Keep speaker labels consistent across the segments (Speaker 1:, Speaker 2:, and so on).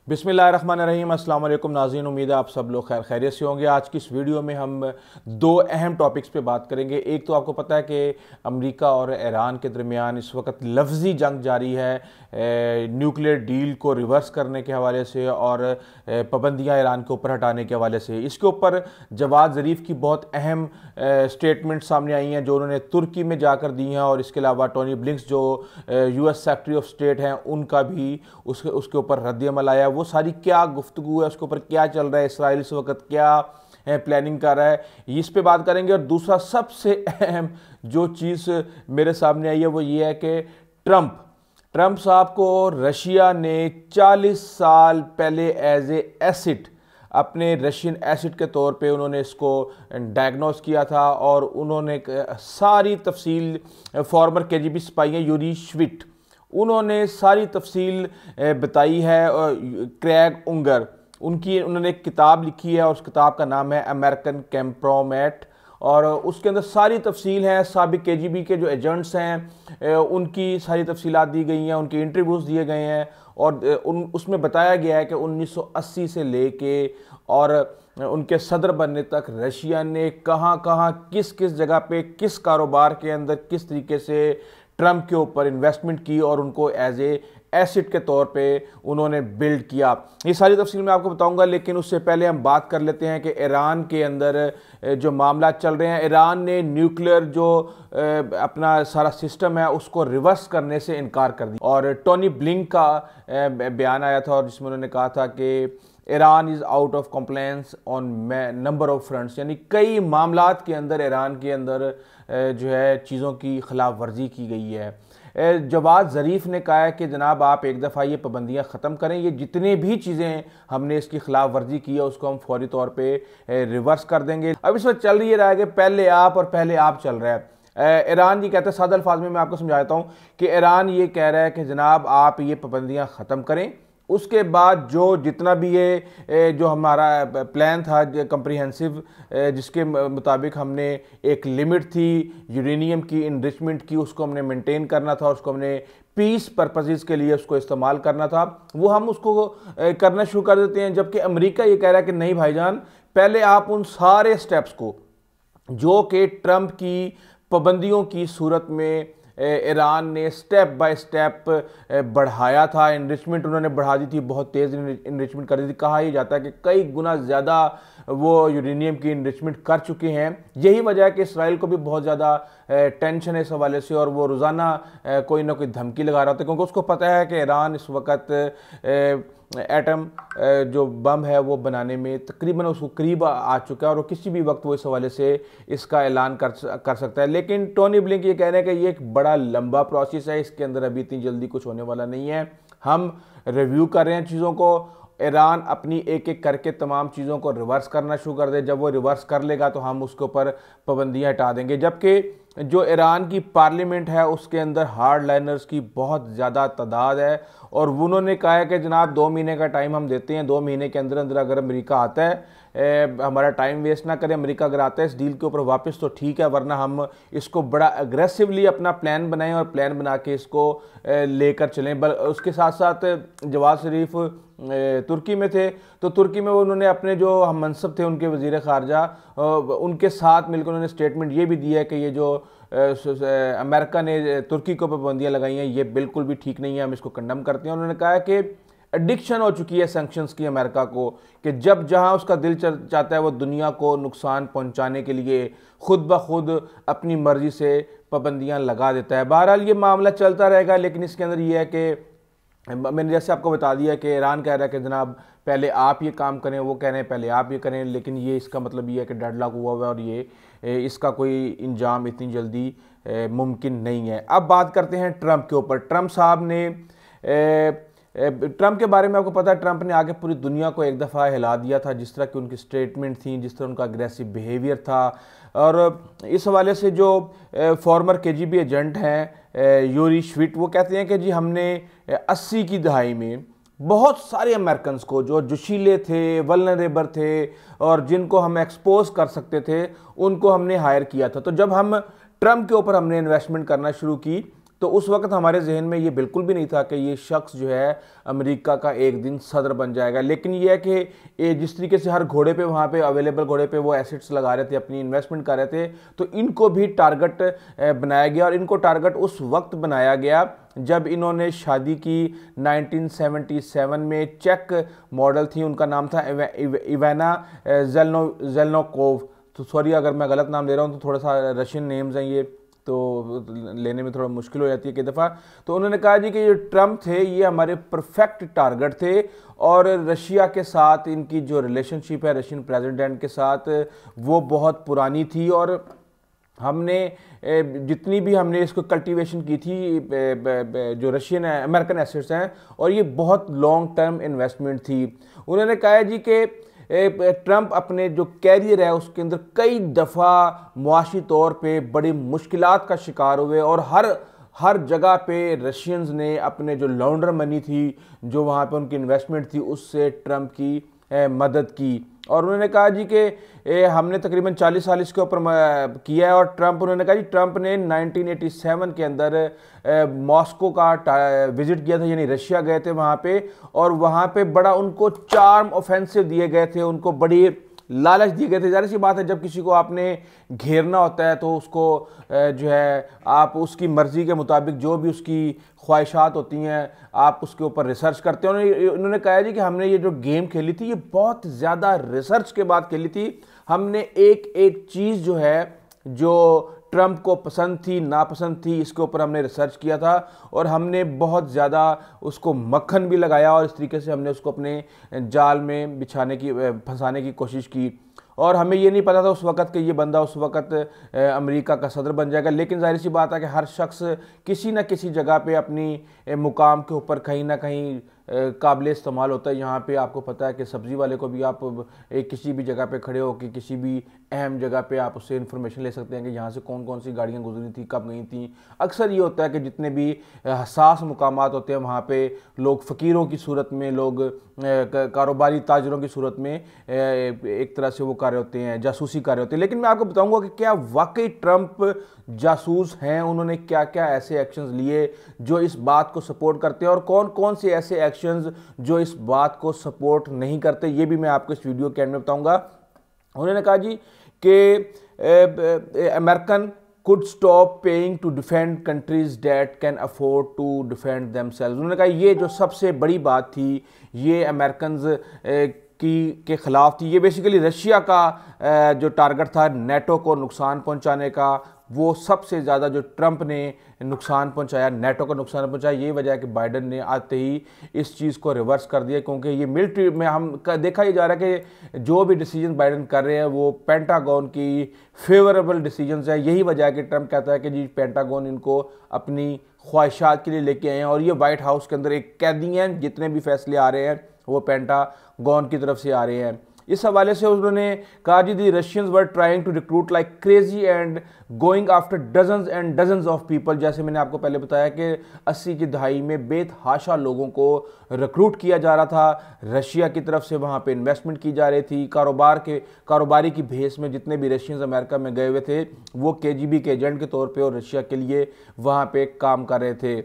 Speaker 1: बिस्मिल्लाहिर्रहमानिर्रहीम। अस्सलाम वालेकुम नाज़रीन, उम्मीद है आप सब लोग खैर खैरियत से होंगे। आज की इस वीडियो में हम दो अहम टॉपिक्स पे बात करेंगे। एक तो आपको पता है कि अमेरिका और ईरान के दरमियान इस वक्त लफ्ज़ी जंग जारी है न्यूक्लियर डील को रिवर्स करने के हवाले से और पाबंदियाँ ईरान के ऊपर हटाने के हवाले से। इसके ऊपर जवाद ज़रीफ़ की बहुत अहम स्टेटमेंट सामने आई हैं जो उन्होंने तुर्की में जाकर दी हैं, और इसके अलावा टोनी ब्लिंक्स जो US सेक्रेटरी ऑफ स्टेट हैं उनका भी उसके ऊपर रद्द-ए-अमल आया। वो सारी क्या गुफ्तगू है, उसके ऊपर क्या चल रहा है, इसराइल इस वक्त क्या प्लानिंग कर रहा है, इस पे बात करेंगे। और दूसरा सबसे अहम जो चीज़ मेरे सामने आई है वो ये है कि ट्रंप साहब को रशिया ने 40 साल पहले एज ए एसिड, अपने रशियन एसिड के तौर पे उन्होंने इसको डायग्नोस किया था, और उन्होंने सारी तफसील फॉर्मर KGB सिपाही हैं यूरी श्विट, उन्होंने सारी तफसील बताई है। क्रैग उंगर उन्होंने एक किताब लिखी है और उस किताब का नाम है अमेरिकन कैम्प्रोमेट, और उसके अंदर सारी तफसील है। साबिक KGB के जो एजेंट्स हैं उनकी सारी तफसीलात दी गई हैं, उनके इंटरव्यूज़ दिए गए हैं, और उसमें बताया गया है कि 1980 से लेके और उनके सदर बनने तक रशिया ने कहाँ कहाँ किस किस जगह पे किस कारोबार के अंदर किस तरीके से ट्रंप के ऊपर इन्वेस्टमेंट की और उनको एज ए एसिड के तौर पे उन्होंने बिल्ड किया। ये सारी तफसील मैं आपको बताऊंगा, लेकिन उससे पहले हम बात कर लेते हैं कि ईरान के अंदर जो मामला चल रहे हैं। ईरान ने न्यूक्लियर जो अपना सारा सिस्टम है उसको रिवर्स करने से इनकार कर दिया, और टोनी ब्लिंक का बयान आया था और जिसमें उन्होंने कहा था कि Iran is out of compliance on number of fronts, यानी कई मामलात के अंदर ईरान के अंदर जो है चीज़ों की खिलाफ वर्जी की गई है। जवाद ज़रीफ़ ने कहा है कि जनाब आप एक दफ़ा ये पाबंदियाँ ख़त्म करें, ये जितने भी चीज़ें हमने इसकी खिलाफ वर्जी की है उसको हम फौरी तौर पे रिवर्स कर देंगे। अब इस वक्त चल रही है कि पहले आप चल रहा है। ईरान ये कहता है, सादा अल्फाज में मैं आपको समझाता हूँ कि ईरान ये कह रहा है कि जनाब आप ये पाबंदियाँ ख़त्म करें, उसके बाद जो जितना भी ये जो हमारा प्लान था कम्प्रिहेंसिव, जिसके मुताबिक हमने एक लिमिट थी यूरेनियम की इनरिचमेंट की, उसको हमने मेंटेन करना था, उसको हमने पीस पर्पसेस के लिए उसको इस्तेमाल करना था, वो हम उसको करना शुरू कर देते हैं। जबकि अमेरिका ये कह रहा है कि नहीं भाईजान, पहले आप उन सारे स्टेप्स को जो कि ट्रंप की पाबंदियों की सूरत में ईरान ने स्टेप बाय स्टेप बढ़ाया था, इनरिचमेंट उन्होंने बढ़ा दी थी, बहुत तेज़ इनरिचमेंट कर दी थी। कहा यह जाता है कि कई गुना ज़्यादा वो यूरेनियम की इनरिचमेंट कर चुके हैं। यही वजह है कि इसराइल को भी बहुत ज़्यादा टेंशन है इस हवाले से, और वो रोज़ाना कोई ना कोई धमकी लगा रहा था, क्योंकि उसको पता है कि ईरान इस वक्त एटम जो बम है वो बनाने में तकरीबन उसको करीब आ चुका है, और वो किसी भी वक्त वो इस हवाले से इसका ऐलान कर सकता है। लेकिन टोनी ब्लिंक ये कह रहे हैं कि ये एक बड़ा लंबा प्रोसेस है, इसके अंदर अभी इतनी जल्दी कुछ होने वाला नहीं है, हम रिव्यू कर रहे हैं चीज़ों को। ईरान अपनी एक एक करके तमाम चीज़ों को रिवर्स करना शुरू कर दे, जब वो रिवर्स कर लेगा तो हम उसके ऊपर पाबंदियाँ हटा देंगे। जबकि जो ईरान की पार्लियामेंट है उसके अंदर हार्ड लाइनर्स की बहुत ज़्यादा तादाद है, और उन्होंने कहा है कि जनाब 2 महीने का टाइम हम देते हैं, 2 महीने के अंदर अंदर अगर अमेरिका आता है, हमारा टाइम वेस्ट ना करें, अमेरिका अगर आता है इस डील के ऊपर वापस तो ठीक है, वरना हम इसको बड़ा अग्रेसिवली अपना प्लान बनाएं और प्लान बना के इसको लेकर चलें। उसके साथ साथ जवाद ज़रीफ़ तुर्की में थे, तो तुर्की में उन्होंने अपने जो हम मनसब थे उनके वज़ीर ख़ारजा उनके साथ मिलकर उन्होंने स्टेटमेंट ये भी दिया है कि ये जो अमेरिका ने तुर्की को पाबंदियाँ लगाई हैं ये बिल्कुल भी ठीक नहीं है, हम इसको कंडम करते हैं। उन्होंने कहा है कि एडिक्शन हो चुकी है सैंक्शंस की अमेरिका को, कि जब जहां उसका दिल चाहता है वो दुनिया को नुकसान पहुंचाने के लिए खुद ब खुद अपनी मर्जी से पाबंदियां लगा देता है। बहरहाल ये मामला चलता रहेगा, लेकिन इसके अंदर ये है कि मैंने जैसे आपको बता दिया कि ईरान कह रहा है कि जनाब पहले आप ये काम करें, वो कह रहे हैं पहले आप ये करें, लेकिन ये इसका मतलब ये है कि डेडलॉक हुआ हुआ है और ये इसका कोई इंजाम इतनी जल्दी मुमकिन नहीं है। अब बात करते हैं ट्रंप के ऊपर। ट्रंप साहब ने ट्रंप के बारे में आपको पता है, ट्रंप ने आगे पूरी दुनिया को एक दफ़ा हिला दिया था, जिस तरह की उनकी स्टेटमेंट थी, जिस तरह उनका अग्रेसिव बिहेवियर था। और इस हवाले से जो फॉर्मर KGB एजेंट हैं यूरी श्विट, वो कहते हैं कि जी हमने 80 की दहाई में बहुत सारे अमेरिकन को जो जोशीले थे, वल्नरेबल थे और जिनको हम एक्सपोज कर सकते थे, उनको हमने हायर किया था। तो जब हम ट्रंप के ऊपर हमने इन्वेस्टमेंट करना शुरू की तो उस वक्त हमारे जहन में ये बिल्कुल भी नहीं था कि ये शख्स जो है अमेरिका का एक दिन सदर बन जाएगा। लेकिन ये है कि जिस तरीके से हर घोड़े पे वहाँ पे अवेलेबल घोड़े पे वो एसेट्स लगा रहे थे, अपनी इन्वेस्टमेंट कर रहे थे, तो इनको भी टारगेट बनाया गया। और इनको टारगेट उस वक्त बनाया गया जब इन्होंने शादी की 1977 में। चेक मॉडल थी, उनका नाम था इवाना जेलनोकोव। तो सॉरी अगर मैं गलत नाम ले रहा हूँ, तो थोड़ा सा रशियन नेम्स हैं ये, तो लेने में थोड़ा मुश्किल हो जाती है कई दफ़ा। तो उन्होंने कहा जी कि ये ट्रम्प थे, ये हमारे परफेक्ट टारगेट थे, और रशिया के साथ इनकी जो रिलेशनशिप है रशियन प्रेसिडेंट के साथ वो बहुत पुरानी थी। और हमने जितनी भी हमने इसको कल्टीवेशन की थी जो रशियन अमेरिकन एसेट्स हैं, और ये बहुत लॉन्ग टर्म इन्वेस्टमेंट थी। उन्होंने कहा जी कि ट्रम्प अपने जो कैरियर है उसके अंदर कई दफ़ा मुआशी तौर पे बड़ी मुश्किलात का शिकार हुए, और हर जगह पे रशियंस ने अपने जो लॉन्डर मनी थी, जो वहाँ पे उनकी इन्वेस्टमेंट थी, उससे ट्रम्प की मदद की। और उन्होंने कहा जी कि हमने तकरीबन 40 साल इसके ऊपर किया है। और उन्होंने कहा जी ट्रम्प ने 1987 के अंदर मॉस्को का विजिट किया था, यानी रशिया गए थे वहाँ पे, और वहाँ पे बड़ा उनको चार्म ऑफेंसिव दिए गए थे, उनको बड़ी लालच दिए गए थे। जाहिर सी बात है, जब किसी को आपने घेरना होता है तो उसको जो है आप उसकी मर्ज़ी के मुताबिक जो भी उसकी ख्वाहिशात होती हैं आप उसके ऊपर रिसर्च करते हो। उन्होंने कहा जी कि हमने ये जो गेम खेली थी ये बहुत ज़्यादा रिसर्च के बाद खेली थी। हमने एक एक चीज़ जो है जो ट्रम्प को पसंद थी नापसंद थी इसके ऊपर हमने रिसर्च किया था, और हमने बहुत ज़्यादा उसको मक्खन भी लगाया, और इस तरीके से हमने उसको अपने जाल में फंसाने की कोशिश की। और हमें ये नहीं पता था उस वक़्त कि ये बंदा उस वक़्त अमेरिका का सदर बन जाएगा। लेकिन जाहिर सी बात है कि हर शख्स किसी न किसी जगह पे अपनी मुकाम के ऊपर कहीं ना कहीं काबिल इस्तेमाल होता है। यहाँ पे आपको पता है कि सब्ज़ी वाले को भी आप किसी भी जगह पे खड़े हो कि किसी भी अहम जगह पे आप उससे इन्फॉर्मेशन ले सकते हैं कि यहाँ से कौन कौन सी गाड़ियाँ गुजरी थी, कब गई थी। अक्सर ये होता है कि जितने भी हसास मुकामात होते हैं वहाँ पे लोग फ़कीरों की सूरत में, लोग कारोबारी ताजरों की सूरत में एक तरह से वो कर रहे होते हैं, जासूसी कर रहे होते हैं। लेकिन मैं आपको बताऊँगा कि क्या वाकई ट्रम्प जासूस हैं, उन्होंने क्या क्या ऐसे एक्शंस लिए जो इस बात को सपोर्ट करते हैं, और कौन कौन से ऐसे एक्शंस जो इस बात को सपोर्ट नहीं करते, ये भी मैं आपको इस वीडियो के एंड में बताऊंगा। उन्होंने कहा जी कि American could stop paying to defend countries that can afford to defend themselves। उन्होंने कहा ये जो सबसे बड़ी बात थी ये अमेरिकन के ख़िलाफ़ थी। ये बेसिकली रशिया का जो टारगेट था नेटो को नुकसान पहुंचाने का, वो सबसे ज़्यादा जो ट्रम्प ने नुकसान पहुंचाया, नेटो को नुकसान पहुंचाया। ये वजह है कि बाइडन ने आते ही इस चीज़ को रिवर्स कर दिया, क्योंकि ये मिलिट्री में हम देखा ही जा रहा है कि जो भी डिसीजन बाइडन कर रहे हैं वो पेंटागन की फेवरेबल डिसीजंस है। यही वजह है कि ट्रम्प कहता है कि जी पेंटागन इनको अपनी ख्वाहिशात के लिए लेके आए हैं, और ये वाइट हाउस के अंदर एक कैदी हैं, जितने भी फैसले आ रहे हैं वो पेंटागन की तरफ से आ रहे हैं। इस हवाले से उन्होंने कहा जी the Russians were trying to recruit like crazy and going after dozens and dozens of people. जैसे मैंने आपको पहले बताया कि 80 की दहाई में बेतहाशा लोगों को रिक्रूट किया जा रहा था, रशिया की तरफ से वहाँ पे इन्वेस्टमेंट की जा रही थी। कारोबारी की भेस में जितने भी रशियंस अमेरिका में गए हुए थे वो केजीबी के एजेंट के तौर पर और रशिया के लिए वहाँ पे काम कर रहे थे।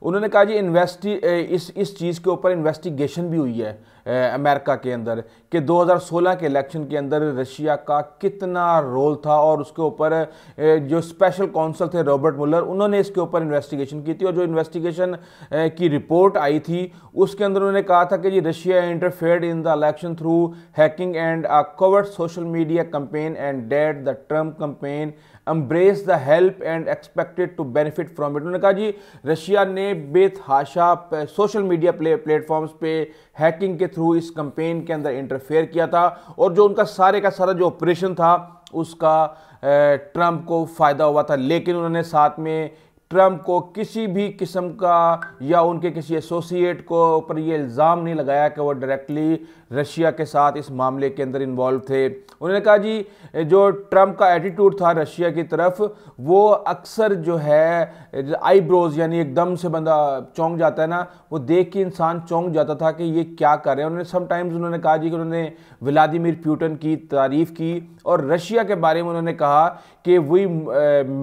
Speaker 1: उन्होंने कहा जी इस चीज़ के ऊपर इन्वेस्टिगेशन भी हुई है अमेरिका के अंदर कि 2016 के इलेक्शन के अंदर रशिया का कितना रोल था, और उसके ऊपर जो स्पेशल काउंसिल थे रॉबर्ट मुलर, उन्होंने इसके ऊपर इन्वेस्टिगेशन की थी। और जो इन्वेस्टिगेशन की रिपोर्ट आई थी उसके अंदर उन्होंने कहा था कि जी Russia interfered in the election through hacking and a covert social media campaign and that the Trump campaign embrace the help and expected to benefit from it। उन्होंने कहा जी रशिया ने बेतहाशा सोशल मीडिया प्लेटफॉर्म्स पे hacking के through इस campaign के अंदर interfere किया था, और जो उनका सारे का सारा जो ऑपरेशन था उसका ट्रम्प को फ़ायदा हुआ था। लेकिन उन्होंने साथ में ट्रम्प को किसी भी किस्म का या उनके किसी एसोसिएट को ऊपर ये इल्ज़ाम नहीं लगाया कि वो डायरेक्टली रशिया के साथ इस मामले के अंदर इन्वॉल्व थे। उन्होंने कहा जी जो ट्रम्प का एटीट्यूड था रशिया की तरफ, वो अक्सर जो है आईब्रोज यानी एकदम से बंदा चौंक जाता है ना, वो देख के इंसान चौंक जाता था कि ये क्या कर रहे हैं। उन्होंने समटाइम्स उन्होंने कहा जी कि उन्होंने व्लादिमीर पुतिन की तारीफ़ की, और रशिया के बारे में उन्होंने कहा कि we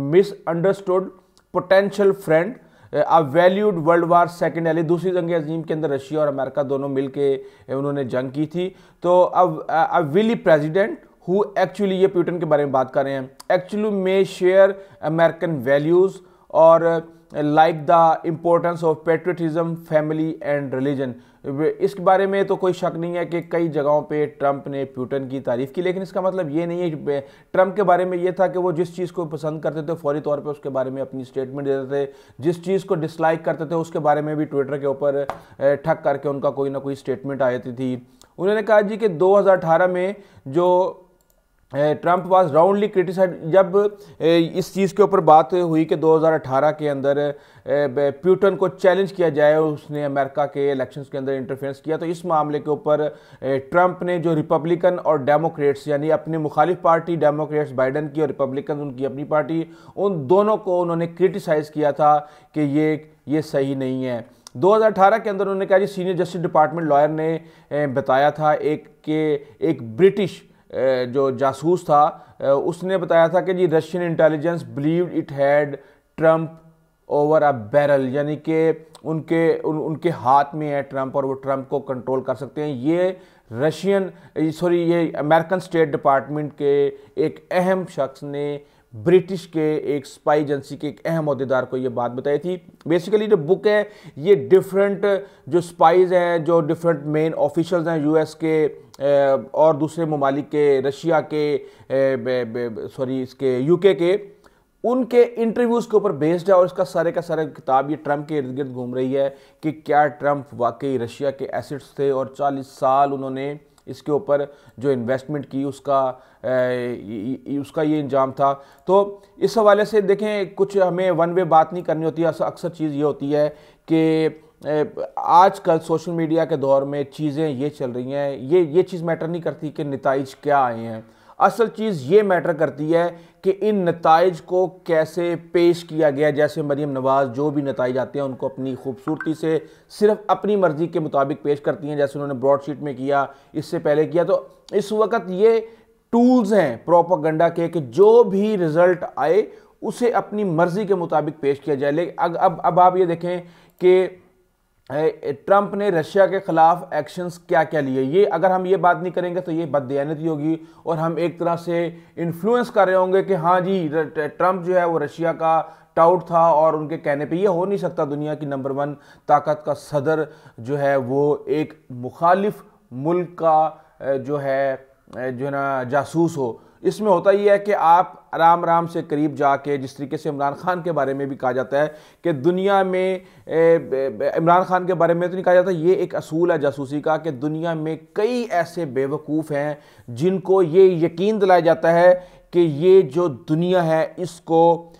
Speaker 1: misunderstood potential friend, a valued world war second, यानी दूसरी जंग अजीम के अंदर रशिया और अमेरिका दोनों मिलके उन्होंने जंग की थी। तो अब अ विली प्रेसिडेंट हु एक्चुअली, ये पुतिन के बारे में बात कर रहे हैं, एक्चुअली मे शेयर अमेरिकन वैल्यूज़ और like the importance of patriotism, family and religion. इसके बारे में तो कोई शक नहीं है कि कई जगहों पे ट्रंप ने पुतिन की तारीफ़ की, लेकिन इसका मतलब ये नहीं है कि ट्रंप के बारे में ये था कि वो जिस चीज़ को पसंद करते थे फौरी तौर पे उसके बारे में अपनी स्टेटमेंट देते थे, जिस चीज़ को डिसलाइक करते थे उसके बारे में भी ट्विटर के ऊपर ठक करके उनका कोई ना कोई स्टेटमेंट आ जाती थी। उन्होंने कहा जी कि 2018 में जो ट्रंप वाज राउंडली क्रिटिसाइड, जब इस चीज़ के ऊपर बात हुई कि 2018 के अंदर पुतिन को चैलेंज किया जाए, उसने अमेरिका के इलेक्शंस के अंदर इंटरफेरेंस किया, तो इस मामले के ऊपर ट्रंप ने जो रिपब्लिकन और डेमोक्रेट्स, यानी अपनी मुखालिफ पार्टी डेमोक्रेट्स बाइडन की और रिपब्लिकन उनकी अपनी पार्टी, उन दोनों को उन्होंने क्रिटिसाइज़ किया था कि ये सही नहीं है। 2018 के अंदर उन्होंने कहा जी, सीनियर जस्टिस डिपार्टमेंट लॉयर ने बताया था एक ब्रिटिश जो जासूस था, उसने बताया था कि जी Russian intelligence believed it had Trump over a barrel, यानी कि उनके हाथ में है ट्रंप और वो ट्रंप को कंट्रोल कर सकते हैं। ये अमेरिकन स्टेट डिपार्टमेंट के एक अहम शख्स ने ब्रिटिश के एक स्पाई एजेंसी के एक अहम अहदेदार को ये बात बताई थी। बेसिकली जो बुक है ये डिफरेंट जो स्पाइज हैं, जो डिफरेंट मेन ऑफिशियल्स हैं यूएस के और दूसरे ममालिक के, रशिया के, इसके यूके के, उनके इंटरव्यूज़ के ऊपर बेस्ड है। और इसका सारे का सारा किताब ये ट्रंप के इर्द गिर्द घूम रही है कि क्या ट्रंप वाकई रशिया के एसेट्स थे, और 40 साल उन्होंने इसके ऊपर जो इन्वेस्टमेंट की उसका ये इंजाम था। तो इस हवाले से देखें, कुछ हमें वन वे बात नहीं करनी होती है। अक्सर चीज़ ये होती है कि आजकल सोशल मीडिया के दौर में चीज़ें ये चल रही हैं, ये चीज़ मैटर नहीं करती कि नताइज क्या आए हैं। असल चीज़ ये मैटर करती है कि इन नताइज को कैसे पेश किया गया। जैसे मरीम नवाज़ जो भी नताइज आते हैं उनको अपनी खूबसूरती से सिर्फ अपनी मर्ज़ी के मुताबिक पेश करती हैं, जैसे उन्होंने ब्रॉडशीट में किया, इससे पहले किया। तो इस वक्त ये टूल्स हैं प्रोपेगेंडा के कि जो भी रिज़ल्ट आए उसे अपनी मर्ज़ी के मुताबिक पेश किया जाए। लेकिन अब आप ये देखें कि ट्रंप ने रशिया के खिलाफ एक्शंस क्या क्या लिए। ये अगर हम ये बात नहीं करेंगे तो ये बददयानती होगी और हम एक तरह से इन्फ्लुएंस कर रहे होंगे कि हाँ जी ट्रंप जो है वो रशिया का टाउट था और उनके कहने पे। ये हो नहीं सकता। दुनिया की नंबर 1 ताकत का सदर जो है वो एक मुखालिफ मुल्क का जो है ना जासूस हो। इसमें होता ही है कि आप आराम आराम से करीब जाके, जिस तरीके से इमरान खान के बारे में भी कहा जाता है कि दुनिया में इमरान खान के बारे में तो नहीं कहा जाता, ये एक असूल है जासूसी का कि दुनिया में कई ऐसे बेवकूफ़ हैं जिनको ये यकीन दिलाया जाता है कि ये जो दुनिया है इसको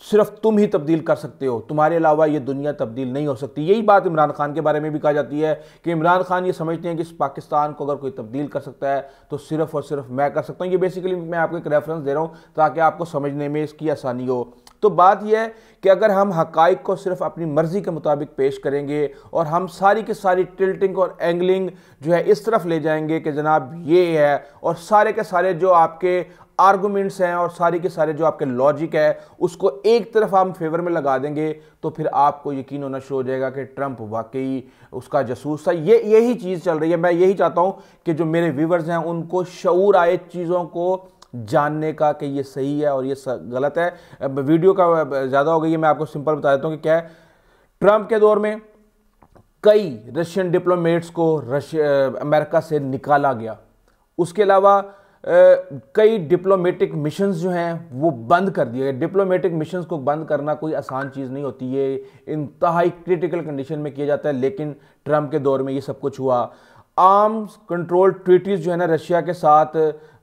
Speaker 1: सिर्फ तुम ही तब्दील कर सकते हो, तुम्हारे अलावा ये दुनिया तब्दील नहीं हो सकती। यही बात इमरान खान के बारे में भी कहा जाती है कि इमरान खान ये समझते हैं कि इस पाकिस्तान को अगर कोई तब्दील कर सकता है तो सिर्फ और सिर्फ मैं कर सकता हूँ। ये बेसिकली मैं आपको एक रेफरेंस दे रहा हूँ ताकि आपको समझने में इसकी आसानी हो। तो बात यह है कि अगर हम हकाइक को सिर्फ अपनी मर्ज़ी के मुताबिक पेश करेंगे और हम सारी की सारी टिल्टिंग और एंगलिंग जो है इस तरफ ले जाएंगे कि जनाब ये है, और सारे के सारे जो आपके आर्गूमेंट्स हैं और सारे के सारे जो आपके लॉजिक है उसको एक तरफ हम फेवर में लगा देंगे, तो फिर आपको यकीन होना शुरू हो जाएगा कि ट्रंप वाकई उसका जासूस था। यही चीज़ चल रही है। मैं यही चाहता हूँ कि जो मेरे व्यूवर्स हैं उनको शऊर आए चीज़ों को जानने का कि ये सही है और ये गलत है। अब वीडियो का ज़्यादा हो गई है, मैं आपको सिंपल बता देता हूँ कि क्या है। ट्रंप के दौर में कई रशियन डिप्लोमेट्स को अमेरिका से निकाला गया। उसके अलावा कई डिप्लोमेटिक मिशंस जो हैं वो बंद कर दिए गए। डिप्लोमेटिक मिशंस को बंद करना कोई आसान चीज़ नहीं होती है, इंतहाई क्रिटिकल कंडीशन में किया जाता है, लेकिन ट्रंप के दौर में ये सब कुछ हुआ। आर्म्स कंट्रोल ट्रीटीज़ जो है ना रशिया के साथ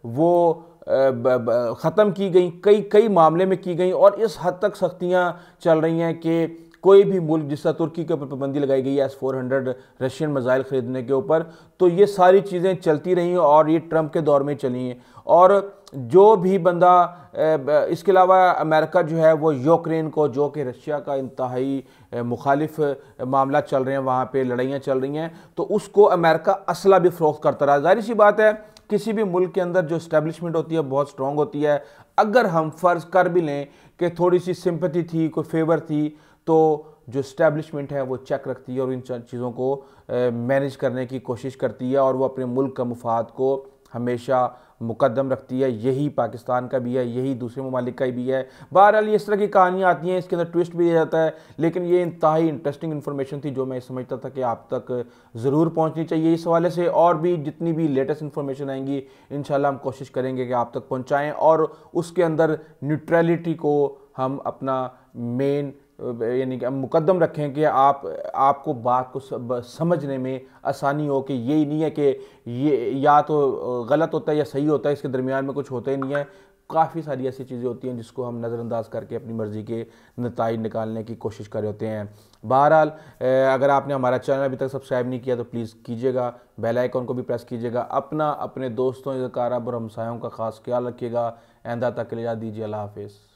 Speaker 1: वो ख़त्म की गई, कई मामले में की गई, और इस हद तक सख्तियाँ चल रही हैं कि कोई भी मुल्क, जिस तरह तुर्की के ऊपर पाबंदी लगाई गई है S-400 रशियन मिसाइल ख़रीदने के ऊपर, तो ये सारी चीज़ें चलती रही और ये ट्रंप के दौर में चली हैं। और जो भी बंदा इसके अलावा अमेरिका जो है वो यूक्रेन को, जो कि रशिया का इंतहाई मुखालिफ मामला चल रहे हैं, वहाँ पे लड़ाइयाँ चल रही हैं, तो उसको अमेरिका असला भी फ़रोख्त करता रहा। जाहिर सी बात है किसी भी मुल्क के अंदर जो इस्टेब्लिशमेंट होती है बहुत स्ट्रॉन्ग होती है। अगर हम फ़र्ज़ कर भी लें कि थोड़ी सी सिंपैथी थी, कोई फेवर थी, तो जो इस्टेब्लिशमेंट है वो चेक रखती है और इन चीज़ों को मैनेज करने की कोशिश करती है और वो अपने मुल्क का मुफाद को हमेशा मुकद्दम रखती है। यही पाकिस्तान का भी है, यही दूसरे ममालिक का भी है। बहरहाल इस तरह की कहानियाँ आती हैं, इसके अंदर ट्विस्ट भी दिया जाता है, लेकिन ये इंतहाई इंटरेस्टिंग इन्फॉर्मेशन थी जो मैं समझता था कि आप तक ज़रूर पहुँचनी चाहिए। इस हवाले से और भी जितनी भी लेटेस्ट इन्फॉर्मेशन आएंगी इंशाल्लाह हम कोशिश करेंगे कि आप तक पहुँचाएँ और उसके अंदर न्यूट्रलिटी को हम अपना मेन यानी कि मुकद्दम रखें कि आपको बात को समझने में आसानी हो कि यही नहीं है कि ये या तो गलत होता है या सही होता है, इसके दरमियान में कुछ होता ही नहीं है। काफ़ी सारी ऐसी चीज़ें होती हैं जिसको हम नज़रअंदाज करके अपनी मर्ज़ी के नताइज निकालने की कोशिश कर रहे होते हैं। बहरहाल अगर आपने हमारा चैनल अभी तक सब्सक्राइब नहीं किया तो प्लीज़ कीजिएगा, बेल आइकन को भी प्रेस कीजिएगा। अपने दोस्तों, क़राब और हमसायों का ख़ास ख्याल रखिएगा। आइंदा तक के लिए इजाज़त दीजिए। अल्लाह हाफ़िज़।